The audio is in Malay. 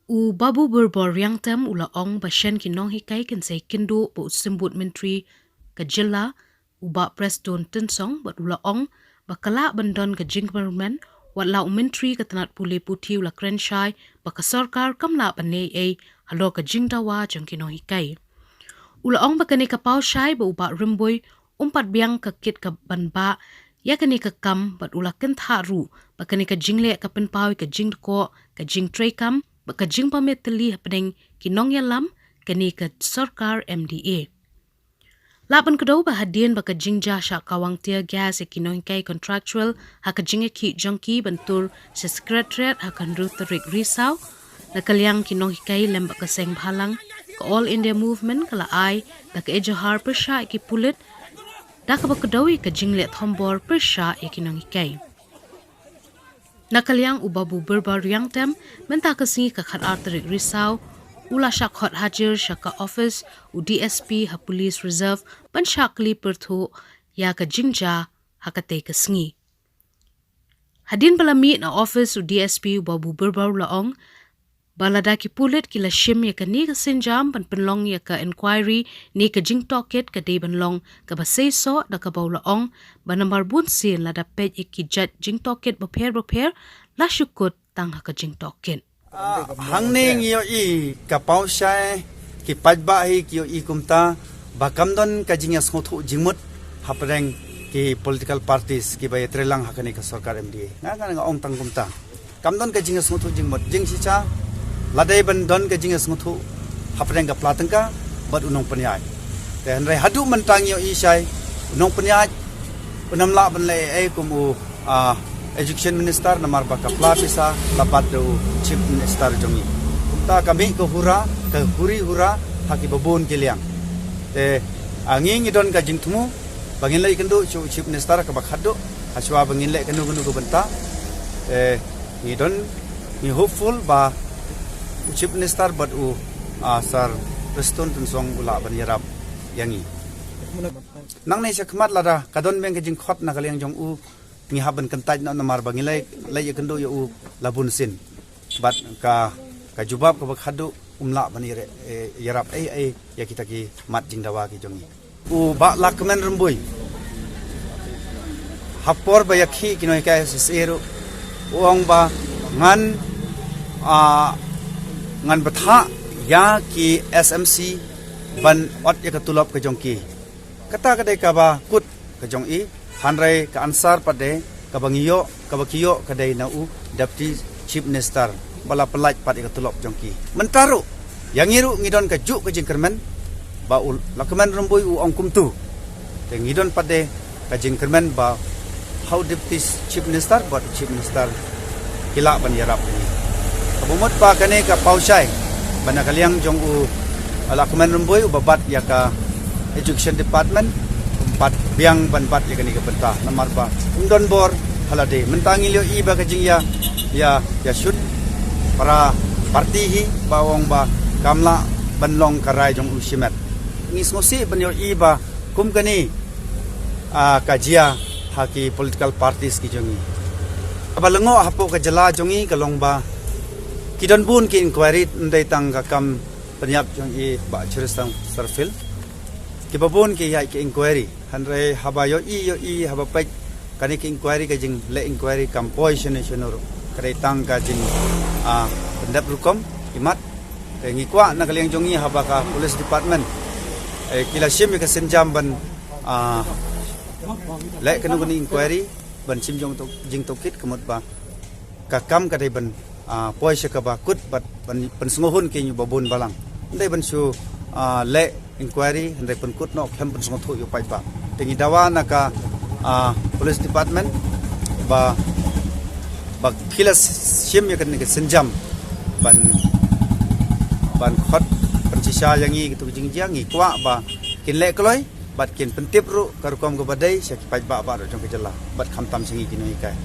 U Babu Birbor yang tem ula ong basyan kinong hikai kan say kindo po simbut menteri kajilla uba preston tensong bat ula ong bakala bandon ka jingmerman wala menteri katanat puli puti ula krenshai baka sarkar kamla panay ay halo ka jingdawa jang kinong hikai. Ula ong bakani ka pau shai ba uba Rymbui umpat biang ka kit ka banba ya kani ka kam bat ula kentharu bakani ka jingle ka penpawi ka jingko ka jing trekam baka jing pamit teli hapdeng kinong yalam kani ka sarkar MDA. Laban kedau ba hadien baka jingja Shah kawang tia gas kinong kai contractual haka jinge ki jongki bentur sa Secretariat hakan rutarik risau na kalyang kinong hikai lem baka seng bhalang ka All India Movement kala ai baka ejahar persha ki pulit daka baka dawi ka jinglet hombor persha kinong hikai. Nakaliang u Babu Birbor yang tem menta kasi ka khat arterik risau ula Shah Khot Hajir Shah ka office u DSP ha police reserve ban shakli perthu ya ka jingja hakate ka sngi. Hadin balami na office u DSP u Babu Birbor laong balada ki pulit kila shim ya ka ni ka sinjam ban penlong ya ka inquiry ni ka jing toket ka de banlong ka basay so da ka baulaong ba nambar bun sin la da pet ki jat jing toket baper la shukut tang ha ka jing toket. Hangning yo i ka pau shai ki pajba hi ki yo i kumta ba kamdon ka jing as ngothu jingmut hapreng ki political parties ki ba trelang hakani ka sarkar MDA nga ong tang kumta kamdon ka jing as ngothu jingmut jing sicha ladai bandon ka jing as ngothu hapreng ka platangka bat unong panyai te hanrai hadu mentang yo i shai unong panyai unamla ban le ai kumu Education Minister namar baka plapisa lapat do Chief Minister jongi ta kami ko hura ka huri hura haki babon kiliang te angin idon ka jingtumu bangin lai kendo Chief Minister ka bakhado aswa bangin lai kenu ko benta idon ni hopeful ba Chief Minister but u sar preston tensong ula ban yarap yangi nang nei sakmat lada kadon beng ka jing khot na kaliang jong u ni haban kentaj na namar bangilai lai kendo yo labun sin bat ka jubab ka bakhadu umla bani yarap ai ya kita ki mat jingdawa ki jongi u ba Lahkmen Rymbui hapor ba yakhi kinoi ka sero uang ba ngan batha ya ki SMC ban ot ya ka tulap ka jongki kata kadai ka ba kut ka jongi hanrai ka ansar pade kabangiyo kabakiyo kadai na u Deputy Chief Minister bala pelaj pade ka tulop jongki mentaru yang iru ngidon ka juk ka jingkermen ba ul Lahkmen Rymbui u ongkum tu te ngidon pade ka jingkermen ba how Deputy Chief Minister ba Chief Minister kila ban yarap ni kabumot pa kane ka pausai bana kaliang jong u Lahkmen Rymbui u babat ya ka Education Department pat biang ban pat ya kani ka benta namar ba undon bor halade mentangi lio i ba kajing ya shoot para parti hi bawong ba kamla banlong karai jong usimet ngis ngosi ban yo i ba kum kani kajia haki political parties ki jongi abalengo hapo ka jala jongi kalong ba kidon bun ki inquiry ndai tang ka kam penyap jong i ba churistang sarfil ki babon ki ya ki inquiry hanre haba yo i haba pek kani ki inquiry ka jing le inquiry kam position national kare tang ka jing pendap rukom imat ngi kwa na kaliang jongi haba ka police department kila sim ka senjam ban le kanu kani inquiry ban sim jong to jing tokit kamot ba ka kam ka dai ban position ka ba kut bat ban sngohun ki nyu babon balang ndai ban su le inquiry handai penkut no khem pen songtho yo pai pa tengi dawa naka police department ba kila sim ya kan senjam ban khot pencisa yangi gitu jingjang ngi kwa ba kin le kloi bat kin pentip ru karukom go badai sak pai ba ro jong kejela bat kham tam singi kinoi kai